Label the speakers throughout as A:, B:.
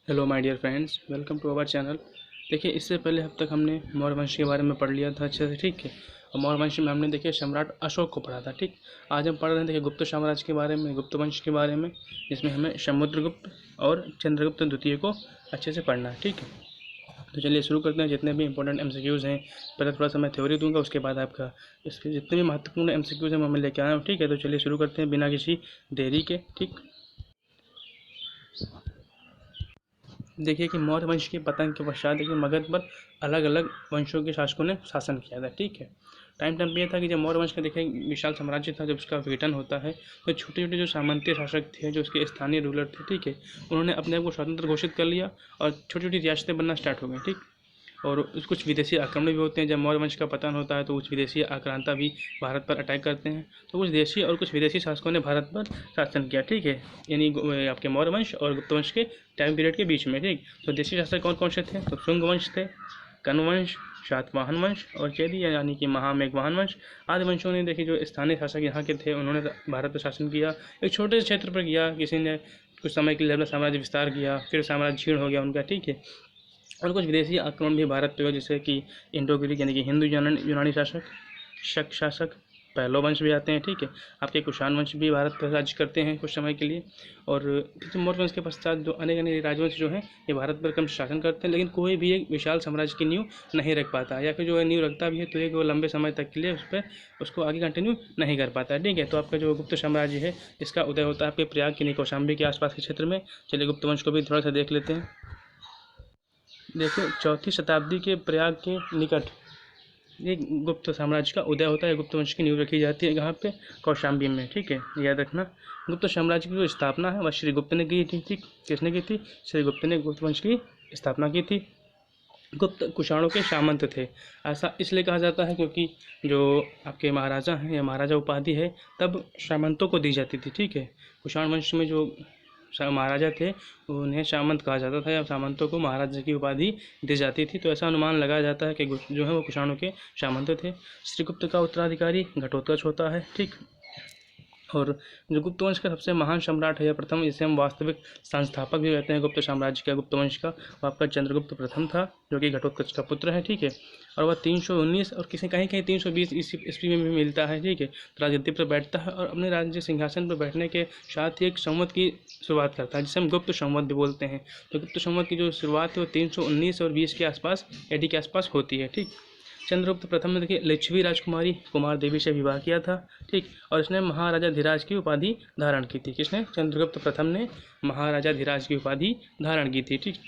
A: Hello my dear friends, welcome to our channel. देखिए, इससे पहले अब तक हमने मौर्य वंश के बारे में पढ़ लिया था अच्छे से, ठीक है। और मौर्य वंश में हमने देखिए सम्राट अशोक को पढ़ा था, ठीक। आज हम पढ़ रहे हैं देखिए गुप्त साम्राज्य के बारे में, गुप्त वंश के बारे में, जिसमें हमें समुद्रगुप्त और चंद्रगुप्त द्वितीय को अच्छे से पढ़ना है, ठीक है। तो चलिए शुरू करते हैं। जितने भी इंपॉर्टेंट एमसीक्यूज़ हैं, पहले थोड़ा सा मैं थ्योरी दूंगा, उसके बाद आपका इसके जितने भी महत्वपूर्ण एमसीक्यूज़ हैं मैं लेके आया हूँ, ठीक है। तो चलिए शुरू करते हैं बिना किसी देरी के, ठीक। देखिए कि मौर्य वंश के पतन के पश्चात देखिए मगध पर अलग अलग वंशों के शासकों ने शासन किया था, ठीक है। टाइम टाइम पे ये था कि जब मौर्य वंश का देखिए विशाल साम्राज्य था, जब उसका विघटन होता है तो छोटे छोटे जो सामंतीय शासक थे, जो उसके स्थानीय रूलर थे, ठीक है, उन्होंने अपने आप को स्वतंत्र घोषित कर लिया और छोटी छोटी रियासतें बनना स्टार्ट हो गई, ठीक। और कुछ विदेशी आक्रमण भी होते हैं। जब मौर्य वंश का पतन होता है तो कुछ विदेशी आक्रांता भी भारत पर अटैक करते हैं। तो कुछ देशी और कुछ विदेशी शासकों ने भारत पर शासन किया, ठीक है। यानी आपके मौर्य वंश और गुप्त वंश के टाइम पीरियड के बीच में, ठीक। तो देशी शासक कौन कौन से थे? तो शुंग वंश थे, कण्व वंश, शातवाहन वंश और चैदी यानी कि महामेघवाहन वंश आदि वंशों ने देखिए जो स्थानीय शासक यहाँ के थे उन्होंने भारत पर शासन किया। एक छोटे से क्षेत्र पर किया, किसी ने कुछ समय के लिए अपना साम्राज्य विस्तार किया, फिर साम्राज्य क्षीण हो गया उनका, ठीक है। और कुछ विदेशी आक्रमण भी भारत पे हुआ, जैसे कि इंडो ग्रीक यानी कि हिंदू यूनानी शासक, शक शासक, पहलो वंश भी आते हैं, ठीक है। आपके कुषाण वंश भी भारत पर राज्य करते हैं कुछ समय के लिए। और मौर्य वंश के पश्चात जो अनेक अनेक राजवंश जो हैं ये भारत पर कम शासन करते हैं, लेकिन कोई भी एक विशाल साम्राज्य की नींव नहीं रख पाता, या फिर जो है नींव रखता भी है तो एक वो लंबे समय तक के लिए उस पर उसको आगे कंटिन्यू नहीं कर पाता है, ठीक है। तो आपका जो गुप्त साम्राज्य है इसका उदय होता है आपके प्रयाग यानी कौशाम्बी के आसपास के क्षेत्र में। चलिए गुप्त वंश को भी थोड़ा सा देख लेते हैं। देखिए, चौथी शताब्दी के प्रयाग के निकट ये गुप्त साम्राज्य का उदय होता है। गुप्त वंश की नींव रखी जाती है यहाँ पे कौशाम्बी में, ठीक है, याद रखना। गुप्त साम्राज्य की जो स्थापना है वह श्रीगुप्त ने की थी, ठीक। किसने की थी? श्रीगुप्त ने गुप्त वंश की स्थापना की थी। गुप्त कुषाणों के सामंत थे। ऐसा इसलिए कहा जाता है क्योंकि जो आपके महाराजा हैं या महाराजा उपाधि है तब सामंतों को दी जाती थी, ठीक है। कुषाण वंश में जो महाराजा थे उन्हें सामंत कहा जाता था, या सामंतों को महाराजा की उपाधि दी जाती थी। तो ऐसा अनुमान लगाया जाता है कि जो है वो कुषाणों के सामंत थे। श्रीगुप्त का उत्तराधिकारी घटोत्कच होता है, ठीक। और जो गुप्त वंश का सबसे महान सम्राट है या प्रथम, जिसे हम वास्तविक संस्थापक भी कहते हैं गुप्त साम्राज्य का, गुप्त वंश का, वो आपका चंद्रगुप्त प्रथम था, जो कि घटोत्कच का पुत्र है, ठीक है। और वह 319 और किसी कहीं कहीं 320 ईस्वी में भी मिलता है, ठीक है। तो राजगद्दी पर बैठता है और अपने राज्य सिंहासन पर बैठने के साथ ही एक संवत की शुरुआत करता है, जिसे हम गुप्त संवत भी बोलते हैं। तो गुप्त संवत की जो शुरुआत है वो 319 और 20 के आसपास एडी के आसपास होती है, ठीक। चंद्रगुप्त प्रथम ने देखिए लिच्छवी राजकुमारी कुमार देवी से विवाह किया था, ठीक। और इसने महाराजा धीराज की उपाधि धारण की थी। किसने? चंद्रगुप्त प्रथम ने महाराजा धीराज की उपाधि धारण की थी, ठीक।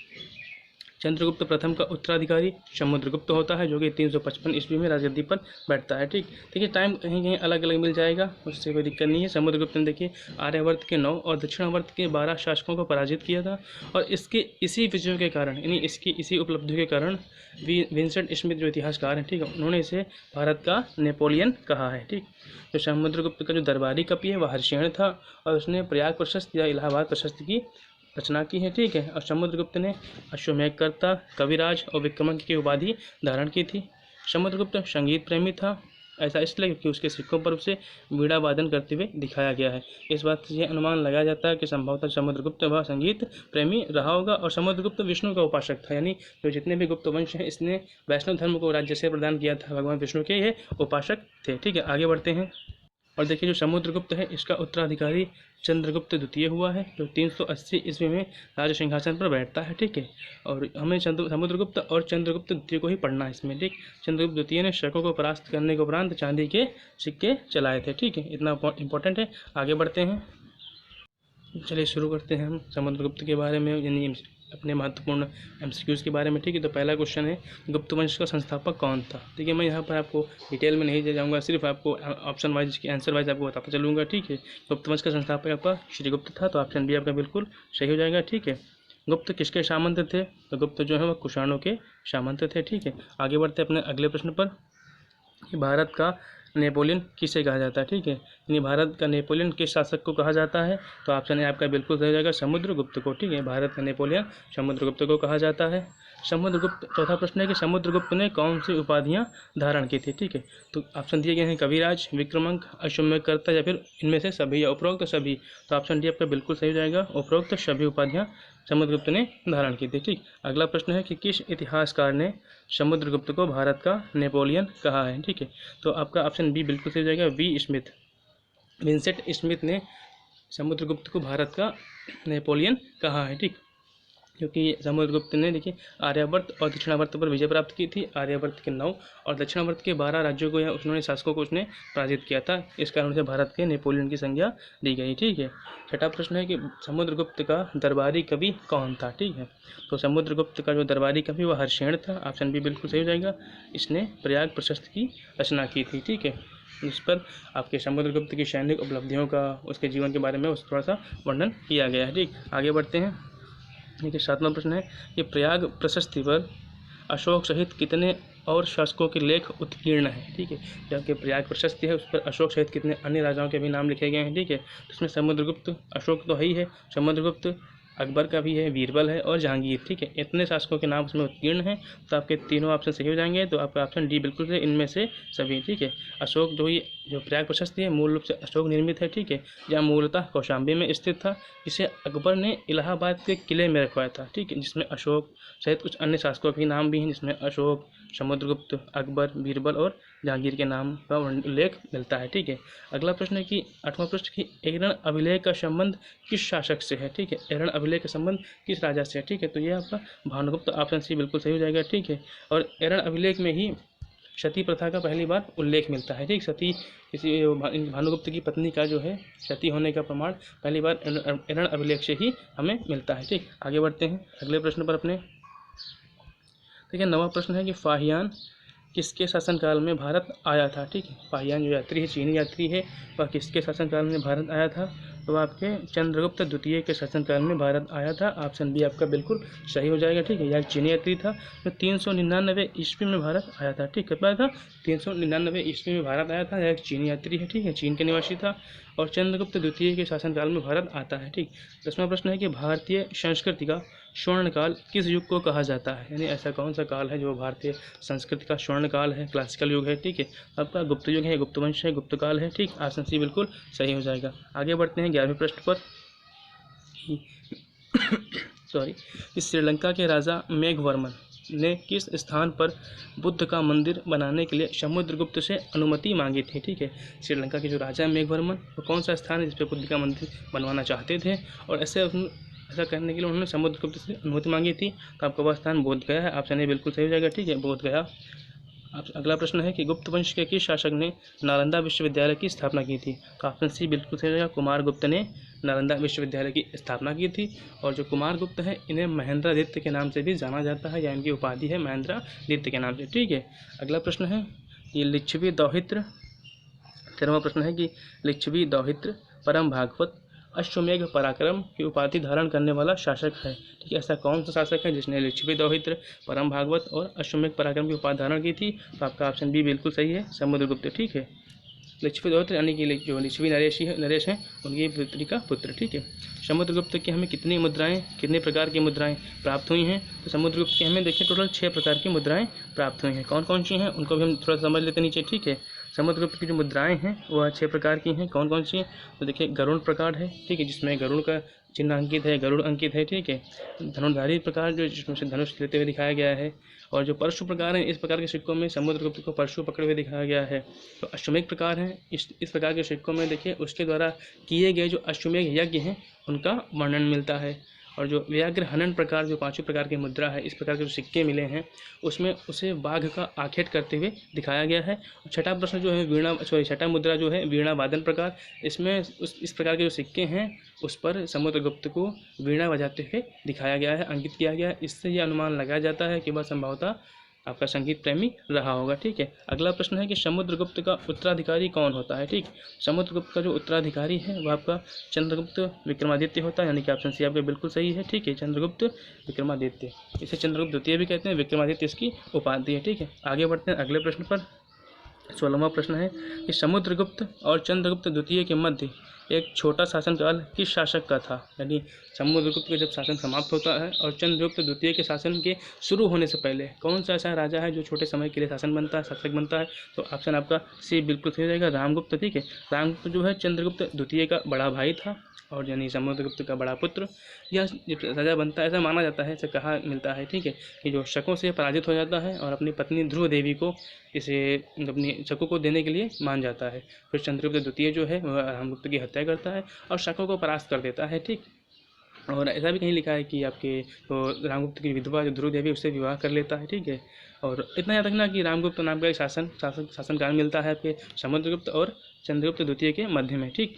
A: चंद्रगुप्त प्रथम का उत्तराधिकारी समुद्रगुप्त होता है, जो कि 355 ईस्वी में राजगद्दी पर बैठता है, ठीक। देखिए टाइम कहीं कहीं अलग अलग मिल जाएगा, उससे कोई दिक्कत नहीं है। समुद्रगुप्त ने देखिए आर्यावर्त के 9 और दक्षिणावर्त के 12 शासकों को पराजित किया था। और इसके इसी विजयों के कारण, यानी इसकी इसी उपलब्धियों के कारण विंसेंट स्मिथ जो इतिहासकार हैं, ठीक है, उन्होंने इसे भारत का नेपोलियन कहा है, ठीक। जो समुद्रगुप्त का जो दरबारी कवि है वह हर्षिण था, और उसने प्रयाग प्रशस्त या इलाहाबाद प्रशस्त की रचना की है, ठीक है। और समुद्रगुप्त ने अश्वमेधकर्ता, कविराज और विक्रमांक की उपाधि धारण की थी। समुद्रगुप्त संगीत प्रेमी था, ऐसा इसलिए क्योंकि उसके सिक्कों पर उसे वीणा वादन करते हुए दिखाया गया है। इस बात से यह अनुमान लगाया जाता है कि संभवतः समुद्रगुप्त वह संगीत प्रेमी रहा होगा। और समुद्रगुप्त विष्णु का उपासक था, यानी जो जितने भी गुप्त वंश हैं इसने वैष्णव धर्म को राज्य से प्रदान किया था, भगवान विष्णु के ये उपासक थे, ठीक है। आगे बढ़ते हैं। और देखिए जो समुद्रगुप्त है इसका उत्तराधिकारी चंद्रगुप्त द्वितीय हुआ है, जो 380 ईस्वी में राज सिंहासन पर बैठता है, ठीक है। और हमें समुद्रगुप्त और चंद्रगुप्त द्वितीय को ही पढ़ना है इसमें, ठीक। चंद्रगुप्त द्वितीय ने शकों को परास्त करने के उपरांत चांदी के सिक्के चलाए थे, ठीक है। इतना इंपॉर्टेंट है। आगे बढ़ते हैं। चलिए शुरू करते हैं हम समुद्रगुप्त के बारे में, यानी अपने महत्वपूर्ण एमसीक्यूज़ के बारे में, ठीक है। तो पहला क्वेश्चन है गुप्त वंश का संस्थापक कौन था? ठीक है, मैं यहाँ पर आपको डिटेल में नहीं जाऊँगा, सिर्फ आपको ऑप्शन वाइज की आंसर वाइज आपको बताता चलूँगा, ठीक है। गुप्त वंश का संस्थापक आपका श्रीगुप्त था, तो ऑप्शन बी आपका बिल्कुल सही हो जाएगा, ठीक है। गुप्त किसके सामंत थे? तो गुप्त जो है वह कुषाणों के सामंत थे, ठीक है। आगे बढ़ते अपने अगले प्रश्न पर कि भारत का नेपोलियन किसे कहा जाता है, ठीक है। यानी भारत का नेपोलियन किस शासक को कहा जाता है? तो ऑप्शन ए आपका बिल्कुल सही हो जाएगा, समुद्रगुप्त को, ठीक है। भारत का नेपोलियन समुद्रगुप्त को कहा जाता है। समुद्रगुप्त, चौथा प्रश्न है कि समुद्रगुप्त ने कौन सी उपाधियां धारण की थी, ठीक है। तो ऑप्शन दिए गए हैं कविराज, विक्रमांक, अश्वमेधकर्ता या फिर इनमें से सभी या उपरोक्त सभी। तो ऑप्शन डी आपका बिल्कुल सही हो जाएगा, उपरोक्त सभी उपाधियां समुद्रगुप्त ने धारण की थी। ठीक, अगला प्रश्न है कि किस इतिहासकार ने समुद्रगुप्त को भारत का नेपोलियन कहा है। ठीक है, तो आपका ऑप्शन बी बिल्कुल सही हो जाएगा, विंसेंट स्मिथ ने समुद्रगुप्त को भारत का नेपोलियन कहा है। ठीक, क्योंकि समुद्रगुप्त ने देखिए आर्यावर्त और दक्षिणावर्त पर विजय प्राप्त की थी। आर्यावर्त के 9 और दक्षिणावर्त के 12 राज्यों को या उन्होंने शासकों को उसने पराजित किया था। इस कारण से भारत के नेपोलियन की संज्ञा दी गई। ठीक है, छठा प्रश्न है कि समुद्रगुप्त का दरबारी कवि कौन था। ठीक है, तो समुद्रगुप्त का जो दरबारी कवि वह हर्षेण था। ऑप्शन बी बिल्कुल सही हो जाएगा, इसने प्रयाग प्रशस्त की रचना की थी। ठीक है, इस पर आपके समुद्रगुप्त की सैनिक उपलब्धियों का, उसके जीवन के बारे में उस थोड़ा सा वर्णन किया गया है। ठीक, आगे बढ़ते हैं। देखिए 7वां प्रश्न है कि प्रयाग प्रशस्ति पर अशोक सहित कितने और शासकों के लेख उत्कीर्ण हैं। ठीक है, जबकि प्रयाग प्रशस्ति है उस पर अशोक सहित कितने अन्य राजाओं के भी नाम लिखे गए हैं। ठीक है, तो इसमें समुद्रगुप्त, अशोक तो है ही है, समुद्रगुप्त, अकबर का भी है, बीरबल है और जहांगीर। ठीक है, इतने शासकों के नाम उसमें उत्कीर्ण हैं, तो आपके तीनों ऑप्शन सही हो जाएंगे। तो आपका ऑप्शन डी बिल्कुल है, इनमें से सभी। ठीक है, अशोक जो प्रयाग प्रशस्ति है मूल रूप से अशोक निर्मित है। ठीक है, यह मूलतः कौशाम्बी में स्थित था, जिसे अकबर ने इलाहाबाद के किले में रखवाया था। ठीक है, जिसमें अशोक सहित कुछ अन्य शासकों के नाम भी हैं, जिसमें अशोक, समुद्रगुप्त, अकबर, बीरबल और जहांगीर के नाम का उल्लेख मिलता है। ठीक है, अगला प्रश्न है कि 8वां प्रश्न की एरण अभिलेख का संबंध किस शासक से है। ठीक है, एरण अभिलेख का संबंध किस राजा से है। ठीक है, तो ये आपका भानुगुप्त, ऑप्शन सी बिल्कुल सही हो जाएगा। ठीक है, और एरण अभिलेख में ही सती प्रथा का पहली बार उल्लेख मिलता है। ठीक, सती किसी भानुगुप्त की पत्नी का जो है सती होने का प्रमाण पहली बार एरण अभिलेख से ही हमें मिलता है। ठीक, आगे बढ़ते हैं अगले प्रश्न पर अपने। ठीक है, 9वां प्रश्न है कि फाहियान किसके शासनकाल में भारत आया था। ठीक है, फाहियान जो यात्री है, चीनी यात्री है, वह किसके शासनकाल में भारत आया था। तो आपके चंद्रगुप्त द्वितीय के शासनकाल में भारत आया था। ऑप्शन बी आपका बिल्कुल सही हो जाएगा। ठीक है, यह चीनी यात्री था जो 399 ईस्वी में भारत आया था। ठीक, कब आया था, 399 ईस्वी में भारत आया था। यह एक चीनी यात्री है। ठीक है, चीन के निवासी था और चंद्रगुप्त द्वितीय के शासनकाल में भारत आता है। ठीक, 10वां प्रश्न है कि भारतीय संस्कृति का स्वर्णकाल किस युग को कहा जाता है, यानी ऐसा कौन सा काल है जो भारतीय संस्कृति का स्वर्णकाल है, क्लासिकल युग है। ठीक है, आपका गुप्त युग है, गुप्त वंश है, गुप्त काल है। ठीक, ऑप्शन सी बिल्कुल सही हो जाएगा। आगे बढ़ते हैं 11वें प्रश्न पर। इस श्रीलंका के राजा मेघवर्मन ने किस स्थान पर बुद्ध का मंदिर बनाने के लिए समुद्रगुप्त से अनुमति मांगी थी। ठीक है, श्रीलंका के जो राजा मेघवर्मन, वो कौन सा स्थान है जिस पर बुद्ध का मंदिर बनवाना चाहते थे और ऐसा करने के लिए उन्होंने समुद्रगुप्त से अनुमति मांगी थी। तो आपका वह स्थान बोध गया है। ऑप्शन ए बिल्कुल सही हो जाएगा। ठीक है, बोध गया। अगला प्रश्न है कि गुप्त वंश के किस शासक ने नालंदा विश्वविद्यालय की स्थापना की थी। तो ऑप्शन सी बिल्कुल सही हो जाएगा, कुमारगुप्त ने नालंदा विश्वविद्यालय की स्थापना की थी। और जो कुमारगुप्त है इन्हें महेंद्रादित्य के नाम से भी जाना जाता है, या इनकी उपाधि है महेंद्रादित्य के नाम से। ठीक है, अगला प्रश्न है कि लिच्छवी दौहित्र, 13वां प्रश्न है कि लिच्छवी दौहित्र परम भागवत अश्वमेघ पराक्रम की उपाधि धारण करने वाला शासक है। ठीक है, ऐसा कौन सा शासक है जिसने लिच्छवी दौहित्र, परम भागवत और अश्वमेघ पराक्रम की उपाधि धारण की थी। तो आपका ऑप्शन बी बिल्कुल सही है, समुद्रगुप्त। ठीक है, लिच्छवी दौहित्र यानी कि जो लिच्छवी नरेश हैं उनकी पुत्री का पुत्र। ठीक है, समुद्रगुप्त की हमें कितने प्रकार की मुद्राएं प्राप्त हुई हैं। तो समुद्रगुप्त की हमें देखिए टोटल 6 प्रकार की मुद्राएं प्राप्त हुई हैं। कौन कौन सी हैं उनको भी हम थोड़ा समझ लेते नीचे। ठीक है, समुद्रगुप्त की जो मुद्राएं हैं वह 6 प्रकार की हैं। कौन कौन सी हैं, तो देखिए गरुड़ प्रकार है। ठीक है, जिसमें गरुड़ का चिन्ह अंकित है, गरुड़ अंकित है। ठीक है, धनुर्धारी प्रकार जो जिसमें से धनुष लेते हुए दिखाया गया है। और जो परशु प्रकार है, इस प्रकार के सिक्कों में समुद्रगुप्त को परशु पकड़े हुए दिखाया गया है। तो अश्वमेघ प्रकार है, इस प्रकार के सिक्कों में देखिए उसके द्वारा किए गए जो अश्वमेघ यज्ञ हैं उनका वर्णन मिलता है। और जो व्याघ्र हनन प्रकार जो 5वें प्रकार की मुद्रा है, इस प्रकार के जो सिक्के मिले हैं उसमें उसे बाघ का आखेट करते हुए दिखाया गया है। छठा प्रश्न जो है छठा मुद्रा जो है वीणा वादन प्रकार, इसमें इस प्रकार के जो सिक्के हैं उस पर समुद्रगुप्त को वीणा बजाते हुए दिखाया गया है, अंकित किया गया है। इससे यह अनुमान लगाया जाता है कि वह संभवतः आपका संगीत प्रेमी रहा होगा। ठीक है, अगला प्रश्न है कि समुद्रगुप्त का उत्तराधिकारी कौन होता है। ठीक, समुद्रगुप्त का जो उत्तराधिकारी है वह आपका चंद्रगुप्त विक्रमादित्य होता है, यानी कि ऑप्शन सी आपका बिल्कुल सही है। ठीक है, चंद्रगुप्त विक्रमादित्य, इसे चंद्रगुप्त द्वितीय भी कहते हैं, विक्रमादित्य इसकी उपाधि है। ठीक है, आगे बढ़ते हैं अगले प्रश्न पर। 16वां प्रश्न है कि समुद्रगुप्त और चंद्रगुप्त द्वितीय के मध्य एक छोटा शासनकाल किस शासक का था? यानी समुद्रगुप्त का जब शासन समाप्त होता है और चंद्रगुप्त द्वितीय के शासन के शुरू होने से पहले कौन सा ऐसा राजा है जो छोटे समय के लिए शासक बनता है? तो ऑप्शन आपका सी बिल्कुल सही हो जाएगा, रामगुप्त। ठीक है, रामगुप्त जो है चंद्रगुप्त द्वितीय का बड़ा भाई था और यानी समुद्रगुप्त का बड़ा पुत्र। यह जब राजा बनता है ऐसा माना जाता है, ऐसा कहा मिलता है, ठीक है, कि जो शकों से पराजित हो जाता है और अपनी पत्नी ध्रुव देवी को इसे अपनी शकों को देने के लिए मान जाता है। फिर चंद्रगुप्त द्वितीय जो है वह रामगुप्त की हत्या करता है और शकों को परास्त कर देता है। ठीक, और ऐसा भी कहीं लिखा है कि आपके तो रामगुप्त की विधवा जो ध्रुव देवी उससे विवाह कर लेता है। ठीक है, और इतना याद रखना कि रामगुप्त नाम का एक शासनकाल मिलता है आपके समुद्रगुप्त और चंद्रगुप्त द्वितीय के मध्य में। ठीक,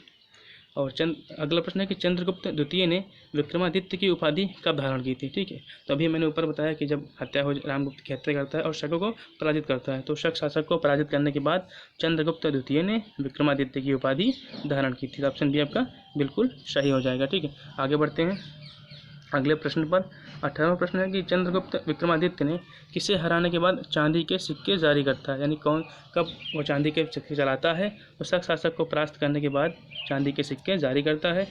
A: और अगला प्रश्न है कि चंद्रगुप्त द्वितीय ने विक्रमादित्य की उपाधि कब धारण की थी? ठीक है, तो अभी मैंने ऊपर बताया कि जब रामगुप्त की हत्या करता है और शकों को पराजित करता है, तो शक शासक को पराजित करने के बाद चंद्रगुप्त द्वितीय ने विक्रमादित्य की उपाधि धारण की थी। तो ऑप्शन बी आपका बिल्कुल सही हो जाएगा। ठीक है, आगे बढ़ते हैं अगले प्रश्न पर। 18वां प्रश्न है कि चंद्रगुप्त विक्रमादित्य ने किसे हराने के बाद चांदी के सिक्के जारी करता है? यानी कब वो चांदी के सिक्के चलाता है? तो शक शासक को परास्त करने के बाद चांदी के सिक्के जारी करता है।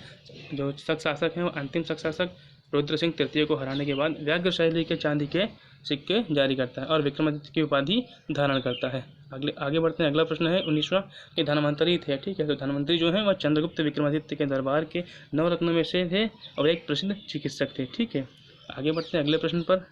A: जो शक शासक हैं वो अंतिम शक शासक रुद्र सिंह तृतीय को हराने के बाद व्याघ्र शैली के चांदी के सिक्के जारी करता है और विक्रमादित्य की उपाधि धारण करता है। आगे बढ़ते हैं। अगला प्रश्न है 19वां कि धनवंतरी थे। ठीक है, तो धनवंतरी जो है वह चंद्रगुप्त विक्रमादित्य के दरबार के 9 रत्नों में से थे और एक प्रसिद्ध चिकित्सक थे। ठीक है, आगे बढ़ते हैं अगले प्रश्न पर।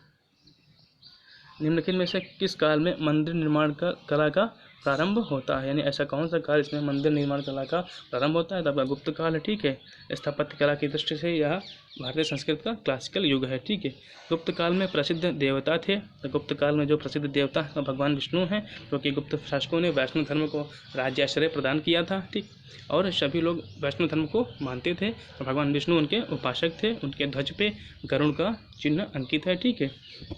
A: निम्नलिखित में से किस काल में मंदिर निर्माण का कला का प्रारंभ होता है? यानी ऐसा कौन सा काल इसमें मंदिर निर्माण कला का प्रारंभ होता है? तो आपका गुप्त काल है। ठीक है, स्थापत्य कला की दृष्टि से यह भारतीय संस्कृत का क्लासिकल युग है। ठीक है, गुप्त काल में प्रसिद्ध देवता थे। तो गुप्त काल में जो प्रसिद्ध देवता भगवान विष्णु हैं, क्योंकि गुप्त शासकों ने वैष्णव धर्म को राज्याश्रय प्रदान किया था। ठीक, और सभी लोग वैष्णव धर्म को मानते थे और भगवान विष्णु उनके उपासक थे। उनके ध्वज पे गरुड़ का चिन्ह अंकित है। ठीक है,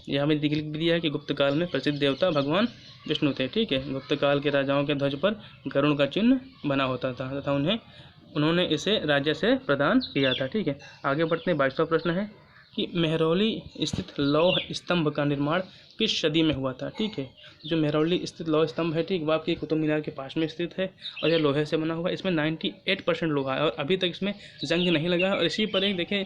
A: यहाँ में लिख दिया है कि गुप्त काल में प्रसिद्ध देवता भगवान विष्णु थे। ठीक है, गुप्त काल के राजाओं के ध्वज पर गरुड़ का चिन्ह बना होता था तथा उन्होंने इसे राज्य से प्रदान किया था। ठीक है, आगे बढ़ते हैं। 22वां प्रश्न है कि मेहरौली स्थित लौह स्तंभ का निर्माण किस सदी में हुआ था? ठीक है, जो मेहरौली स्थित लौह स्तंभ है, ठीक, वह आपकी कुतुब मीनार के पास में स्थित है और यह लोहे से बना हुआ है। इसमें 98% लोहा है और अभी तक इसमें जंग नहीं लगा है। और इसी पर एक देखें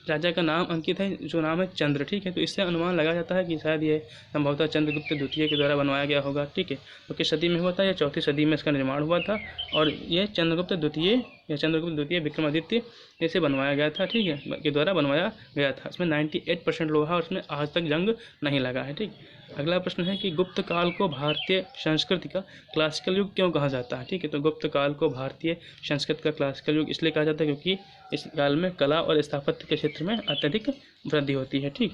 A: राजा का नाम अंकित है जो नाम है चंद्र। ठीक है, तो इससे अनुमान लगाया जाता है कि शायद ये संभवतः चंद्रगुप्त द्वितीय के द्वारा बनवाया गया होगा। ठीक है, तो किस सदी में हुआ था? यह 4वीं सदी में इसका निर्माण हुआ था और ये चंद्रगुप्त द्वितीय विक्रमादित्य इसे बनवाया गया था। ठीक है, के द्वारा बनवाया गया था। इसमें 98% लोहा और इसमें आज तक जंग नहीं लगा है। ठीक, अगला प्रश्न है कि गुप्त काल को भारतीय संस्कृति का क्लासिकल युग क्यों कहा जाता है? ठीक है, तो गुप्त काल को भारतीय संस्कृति का क्लासिकल युग इसलिए कहा जाता है क्योंकि इस काल में कला और स्थापत्य के क्षेत्र में अत्यधिक वृद्धि होती है। ठीक,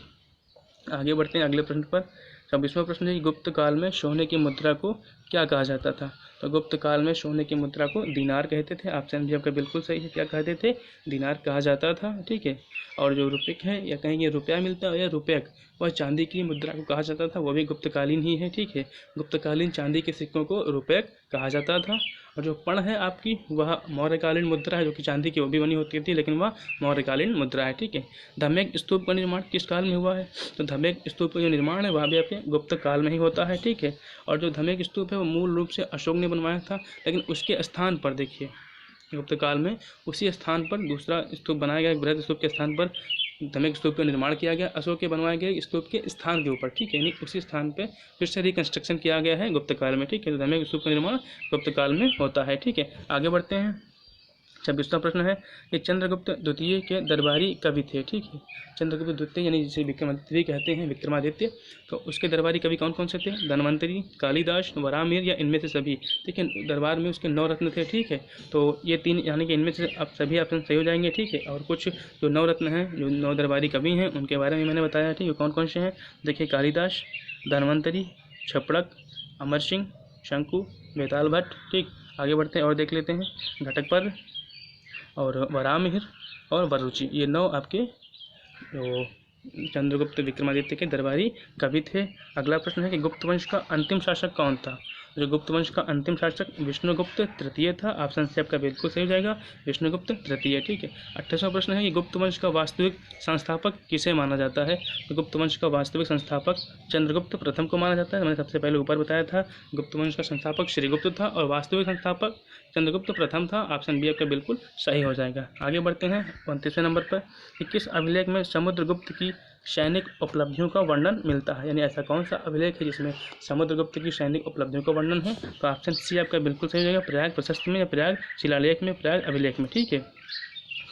A: आगे बढ़ते हैं अगले प्रश्न पर। 26वां प्रश्न है कि गुप्त काल में सोने की मुद्रा को क्या कहा जाता था? तो गुप्त काल में सोने की मुद्रा को दीनार कहते थे। ऑप्शन भी आपका बिल्कुल सही है, क्या कहते थे? दीनार कहा जाता था। ठीक है, और जो रुपये है या कहेंगे रुपया मिलता है या रुपयक, वह चांदी की मुद्रा को कहा जाता था, वो भी गुप्तकालीन ही है। ठीक है, गुप्तकालीन चांदी के सिक्कों को रुपयक कहा जाता था। और जो पण है आपकी वह मौर्यकालीन मुद्रा है, जो कि चांदी की वो भी बनी होती थी लेकिन वह मौर्यकालीन मुद्रा है। ठीक है, धम्मेक स्तूप का निर्माण किस काल में हुआ है? तो धम्मेक स्तूप का जो निर्माण है वह भी आपके गुप्त काल में ही होता है। ठीक है, और जो धम्मेक स्तूप है वो मूल रूप से अशोक ने बनवाया था, लेकिन उसके स्थान पर देखिए गुप्त काल में उसी स्थान पर दूसरा स्तूप बनाया गया। बृहद स्तूप के स्थान पर धम्मेक स्तूप का निर्माण किया गया, अशोक के बनवाए गए स्तूप के स्थान के ऊपर। ठीक है, यानी उसी स्थान पे फिर से रिकंस्ट्रक्शन किया गया है गुप्त काल में। ठीक है, तो धम्मेक स्तूप का निर्माण गुप्त काल में होता है। ठीक है, आगे बढ़ते हैं। 26वां प्रश्न है कि चंद्रगुप्त द्वितीय के दरबारी कवि थे। ठीक है, चंद्रगुप्त द्वितीय यानी जिसे विक्रमादित्य कहते हैं, विक्रमादित्य, तो उसके दरबारी कवि कौन कौन से थे? धन्वंतरी, कालिदास, वरामिर या इनमें से सभी? ठीक है, दरबार में उसके 9 रत्न थे। ठीक है, तो ये 3 यानी कि इनमें से अब सभी ऑप्शन सही हो जाएंगे। ठीक है, और कुछ जो 9 रत्न हैं, जो 9 दरबारी कवि हैं, उनके बारे में मैंने बताया। ठीक है, कौन कौन से हैं? देखिए, कालिदास, धन्वंतरी, छपड़क, अमर सिंह, शंकु, बेताल भट्ट। ठीक, आगे बढ़ते हैं और देख लेते हैं। घटकपर और वरामिहिर और वरुचि, ये 9 आपके जो चंद्रगुप्त विक्रमादित्य के दरबारी कवि थे। अगला प्रश्न है कि गुप्त वंश का अंतिम शासक कौन था? जो गुप्त वंश का अंतिम शासक विष्णुगुप्त तृतीय था। ऑप्शन से आपका बिल्कुल सही हो जाएगा, विष्णुगुप्त तृतीय। ठीक है, 28वां प्रश्न है कि गुप्त वंश का वास्तविक संस्थापक किसे माना जाता है? तो गुप्त वंश का वास्तविक संस्थापक चंद्रगुप्त प्रथम को माना जाता है। मैंने सबसे पहले ऊपर बताया था गुप्त वंश का संस्थापक श्रीगुप्त था और वास्तविक संस्थापक चंद्रगुप्त प्रथम था। ऑप्शन बी आपका बिल्कुल सही हो जाएगा। आगे बढ़ते हैं 29वें नंबर पर कि किस अभिलेख में समुद्रगुप्त की सैनिक उपलब्धियों का वर्णन मिलता है, यानी ऐसा कौन सा अभिलेख है जिसमें समुद्रगुप्त की सैनिक उपलब्धियों का वर्णन है। तो ऑप्शन सी आपका बिल्कुल सही हो जाएगा, प्रयाग प्रशस्ति में या प्रयाग शिलालेख में, प्रयाग अभिलेख में। ठीक है।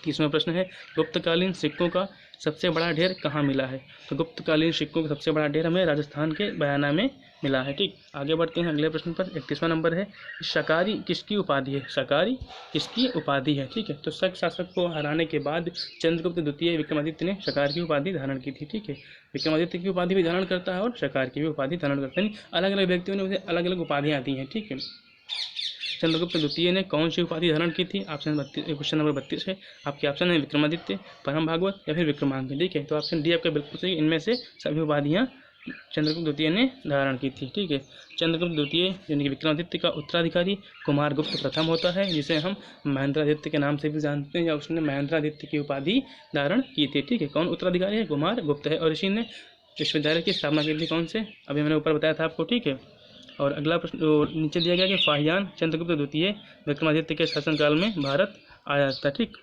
A: 30वां प्रश्न है गुप्तकालीन सिक्कों का सबसे बड़ा ढेर कहाँ मिला है। तो गुप्तकालीन सिक्कों का सबसे बड़ा ढेर हमें राजस्थान के बयाना में मिला है। ठीक। आगे बढ़ते हैं अगले प्रश्न पर। 31वां नंबर है शकारी किसकी उपाधि है। शकारी किसकी उपाधि है। ठीक है। तो शक शासक को हराने के बाद चंद्रगुप्त द्वितीय विक्रमादित्य ने शकार की उपाधि धारण की थी। ठीक है। विक्रमादित्य की उपाधि भी धारण करता है और शकार की भी उपाधि धारण करता है, अलग अलग व्यक्तियों ने उसे अलग अलग उपाधियाँ दी हैं। ठीक है। चंद्रगुप्त द्वितीय ने कौन सी उपाधि धारण की थी। ऑप्शन क्वेश्चन नंबर 32 है। आपके ऑप्शन है विक्रमादित्य, परम भागवत या फिर विक्रमांक। ठीक है। तो ऑप्शन डी आपका बिल्कुल सही, इनमें से सभी उपाधियाँ चंद्रगुप्त द्वितीय ने धारण की थी। ठीक है। चंद्रगुप्त द्वितीय यानी कि विक्रमादित्य का उत्तराधिकारी कुमारगुप्त प्रथम होता है, जिसे हम महेंद्रादित्य के नाम से भी जानते हैं, या उसने महेंद्रादित्य की उपाधि धारण की थी। ठीक है। कौन उत्तराधिकारी है, कुमारगुप्त है। और इसी ने विश्वविद्यालय की स्थापना की थी, कौन से, अभी मैंने ऊपर बताया था आपको। ठीक है। और अगला प्रश्न नीचे दिया गया कि फाहियान चंद्रगुप्त द्वितीय विक्रमादित्य के शासनकाल में भारत आया था। ठीक।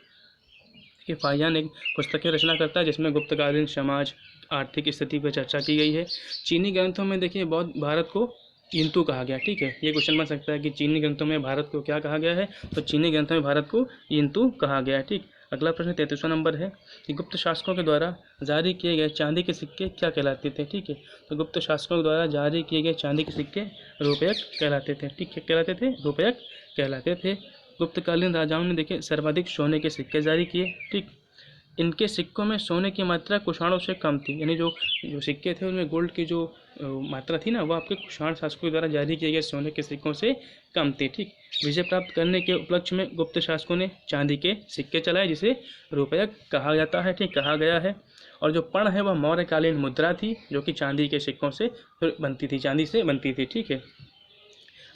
A: कि फाहियान एक पुस्तक की रचना करता है जिसमें गुप्तकालीन समाज आर्थिक स्थिति पर चर्चा की गई है। चीनी ग्रंथों में देखिए बहुत भारत को इंतु कहा गया। ठीक है। ये क्वेश्चन बन सकता है कि चीनी ग्रंथों में भारत को क्या कहा गया है। तो चीनी ग्रंथों में भारत को इंतु कहा गया है। ठीक। अगला प्रश्न 33वां नंबर है कि गुप्त शासकों के द्वारा जारी किए गए चांदी के सिक्के क्या कहलाते थे। ठीक है। तो गुप्त शासकों के द्वारा जारी किए गए चांदी के सिक्के रुपयक कहलाते थे। ठीक है। कहलाते थे, रुपयक कहलाते थे। गुप्तकालीन राजाओं ने देखे सर्वाधिक सोने के सिक्के जारी किए। ठीक। इनके सिक्कों में सोने की मात्रा कुषाणों से कम थी, यानी जो जो सिक्के थे उनमें गोल्ड की जो मात्रा थी ना, वो आपके कुषाण शासकों द्वारा जारी किए गए सोने के सिक्कों से कम थी। ठीक। विजय प्राप्त करने के उपलक्ष्य में गुप्त शासकों ने चांदी के सिक्के चलाए, जिसे रुपयक कहा जाता है। ठीक, कहा गया है। और जो पर्ण है वह मौर्यकालीन मुद्रा थी, जो कि चांदी के सिक्कों से बनती थी, चांदी से बनती थी। ठीक है।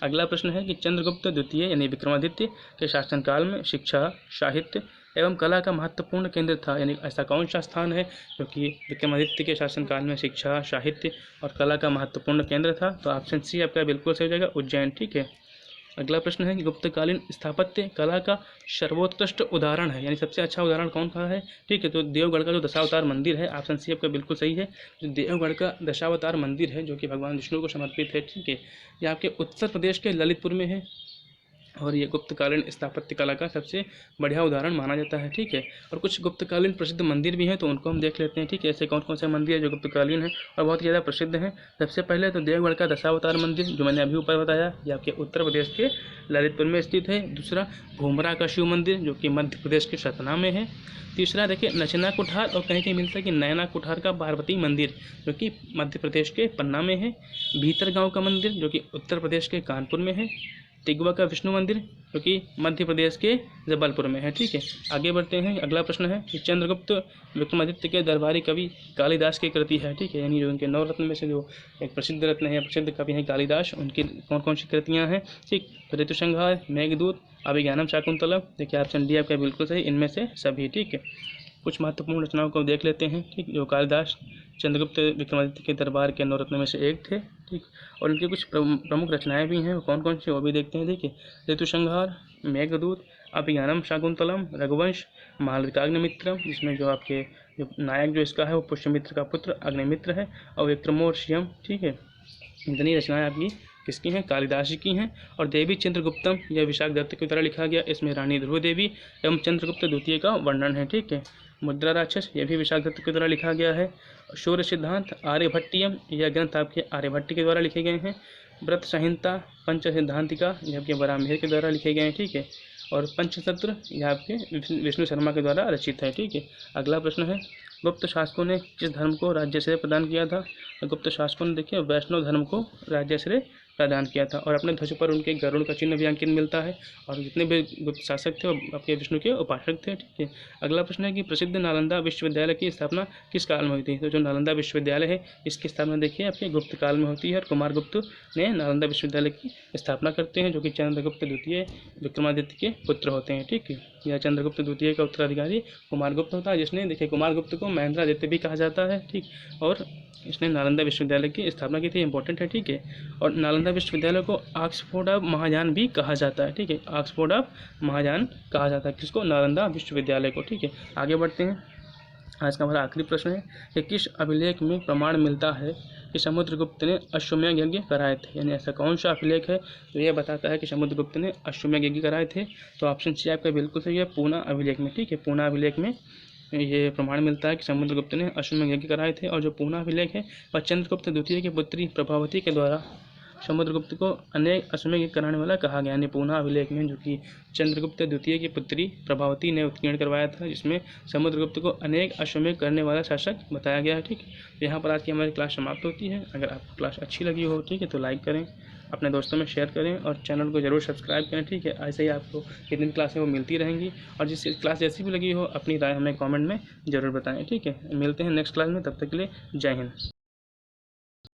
A: अगला प्रश्न है कि चंद्रगुप्त द्वितीय यानी विक्रमादित्य के शासनकाल में शिक्षा, साहित्य एवं कला का महत्वपूर्ण केंद्र था, यानी ऐसा कौन सा स्थान है जो कि विक्रमादित्य के शासनकाल में शिक्षा, साहित्य और कला का महत्वपूर्ण केंद्र था। तो ऑप्शन सी आपका बिल्कुल सही हो जाएगा, उज्जैन। ठीक है। अगला प्रश्न है कि गुप्तकालीन स्थापत्य कला का सर्वोत्कृष्ट उदाहरण है, यानी सबसे अच्छा उदाहरण कौन सा है। ठीक है। तो देवगढ़ का जो दशावतार मंदिर है, ऑप्शन सी आपका बिल्कुल सही है। जो देवगढ़ का दशावतार मंदिर है जो कि भगवान विष्णु को समर्पित है। ठीक है। ये आपके उत्तर प्रदेश के ललितपुर में है और ये गुप्तकालीन स्थापत्य कला का सबसे बढ़िया उदाहरण माना जाता है। ठीक है। और कुछ गुप्तकालीन प्रसिद्ध मंदिर भी हैं, तो उनको हम देख लेते हैं। ठीक है। ऐसे कौन कौन से मंदिर है जो गुप्तकालीन है और बहुत ज़्यादा प्रसिद्ध हैं। सबसे पहले तो देवगढ़ का दशावतार मंदिर, जो मैंने अभी ऊपर बताया, ये आपके उत्तर प्रदेश के ललितपुर में स्थित है। दूसरा भूमरा का शिव मंदिर, जो कि मध्य प्रदेश के सतना में है। तीसरा देखिए नचना कुठार, और कहीं कहीं मिलता है कि नैना कुठार का पार्वती मंदिर, जो कि मध्य प्रदेश के पन्ना में है। भीतर गांव का मंदिर, जो कि उत्तर प्रदेश के कानपुर में है। तिगवा का विष्णु मंदिर, जो कि मध्य प्रदेश के जबलपुर में है। ठीक है। आगे बढ़ते हैं। अगला प्रश्न है कि चंद्रगुप्त विक्रमादित्य के दरबारी कवि कालिदास की कृति है। ठीक है। यानी जो उनके 9 रत्न में से जो एक प्रसिद्ध रत्न है, प्रसिद्ध कवि हैं कालिदास, उनकी कौन कौन सी कृतियाँ हैं। ठीक। ऋतुसंहार, मेघदूत, अभिज्ञानम शाकुंतलम। देखिए ऑप्शन डी आपका बिल्कुल सही, इनमें से सभी। ठीक है। कुछ महत्वपूर्ण रचनाओं को देख लेते हैं। ठीक। जो कालिदास चंद्रगुप्त विक्रमादित्य के दरबार के 9 रत्नों में से एक थे। ठीक। और उनकी कुछ प्रमुख रचनाएं भी हैं, वो कौन कौन सी वो भी देखते हैं। देखिए ऋतुसंहार, मेघदूत, अभिज्ञानम शाकुंतलम, रघुवंश, मालविकाग्निमित्रम, जिसमें जो आपके जो नायक जो इसका है वो पुष्यमित्र का पुत्र अग्निमित्र है, और विक्रमोर्वशीयम। ठीक है। इतनी रचनाएं आपकी किसकी हैं, कालिदास जी की हैं। और देवी चंद्रगुप्तम यह विशाख दत्त की तरह लिखा गया, इसमें रानी ध्रुव देवी एवं चंद्रगुप्त द्वितीय का वर्णन है। ठीक है। मुद्रा राक्षस, यह भी विशाख दत्त की तरह लिखा गया है। शौर्य सिद्धांत, आर्यभट्टियम, यह ग्रंथ आपके आर्यभट्ट के द्वारा लिखे गए हैं। व्रत संहिता, पंच सिद्धांतिका, यह आपके बरामहेर के द्वारा लिखे गए हैं। ठीक है। और पंचतंत्र, यह आपके विष्णु शर्मा के द्वारा रचित है। ठीक है। अगला प्रश्न है गुप्त शासकों ने किस धर्म को राज्यश्रेय प्रदान किया था। गुप्त शासकों ने देखिए वैष्णव धर्म को राज्यश्रेय प्रदान किया था, और अपने ध्वज पर उनके गरुड़ का चिन्ह भी अंकित मिलता है। और जितने भी गुप्त शासक थे वो आपके विष्णु के उपासक थे। ठीक है। अगला प्रश्न है कि प्रसिद्ध नालंदा विश्वविद्यालय की स्थापना किस काल में हुई थी। तो जो नालंदा विश्वविद्यालय है इसकी स्थापना देखिए आपके गुप्त काल में होती है, और कुमारगुप्त ने नालंदा विश्वविद्यालय की स्थापना करते हैं, जो कि चंद्रगुप्त द्वितीय विक्रमादित्य के पुत्र होते हैं। ठीक है। यह चंद्रगुप्त द्वितीय का उत्तराधिकारी कुमारगुप्त होता है, जिसने देखिए कुमारगुप्त को महेंद्रादित्य भी कहा जाता है। ठीक। और इसने नालंदा विश्वविद्यालय की स्थापना की थी, इंपॉर्टेंट है। ठीक है। और नालंदा नालंदा विश्वविद्यालय को ऑक्सफोर्ड ऑफ महायान भी कहा जाता है, ठीक है, ऑक्सफोर्ड ऑफ महायान कहा जाता है किसको, नालंदा विश्वविद्यालय को, ठीक है। आगे बढ़ते हैं। आज का हमारा आखिरी प्रश्न है कि किस अभिलेख में प्रमाण मिलता है कि समुद्रगुप्त ने अश्वमेध यज्ञ कराए थे, यानी ऐसा कौन सा अभिलेख है तो यह बताता है कि समुद्रगुप्त ने अश्वमेध यज्ञ कराए थे। तो ऑप्शन सी आपका बिल्कुल सही है, पूना अभिलेख में, ठीक है, पूना अभिलेख में ये प्रमाण मिलता है कि समुद्रगुप्त ने अश्वमेध यज्ञ कराए थे। और जो पूना अभिलेख है वह चंद्रगुप्त द्वितीय की पुत्री प्रभावती के द्वारा समुद्रगुप्त को अनेक अश्वमेध यज्ञ कराने वाला कहा गया, यानी पूना अभिलेख में जो कि चंद्रगुप्त द्वितीय की पुत्री प्रभावती ने उत्कीर्ण करवाया था, जिसमें समुद्रगुप्त को अनेक अश्वमेध करने वाला शासक बताया गया है, ठीक। तो यहाँ पर आज की हमारी क्लास समाप्त होती है। अगर आपको क्लास अच्छी लगी हो, ठीक है, तो लाइक करें, अपने दोस्तों में शेयर करें और चैनल को जरूर सब्सक्राइब करें, ठीक है। ऐसे ही आपको कितनी क्लासें वो मिलती रहेंगी और जिस क्लास जैसी भी लगी हो अपनी राय हमें कमेंट में ज़रूर बताएं, ठीक है। मिलते हैं नेक्स्ट क्लास में, तब तक के लिए जय हिंद।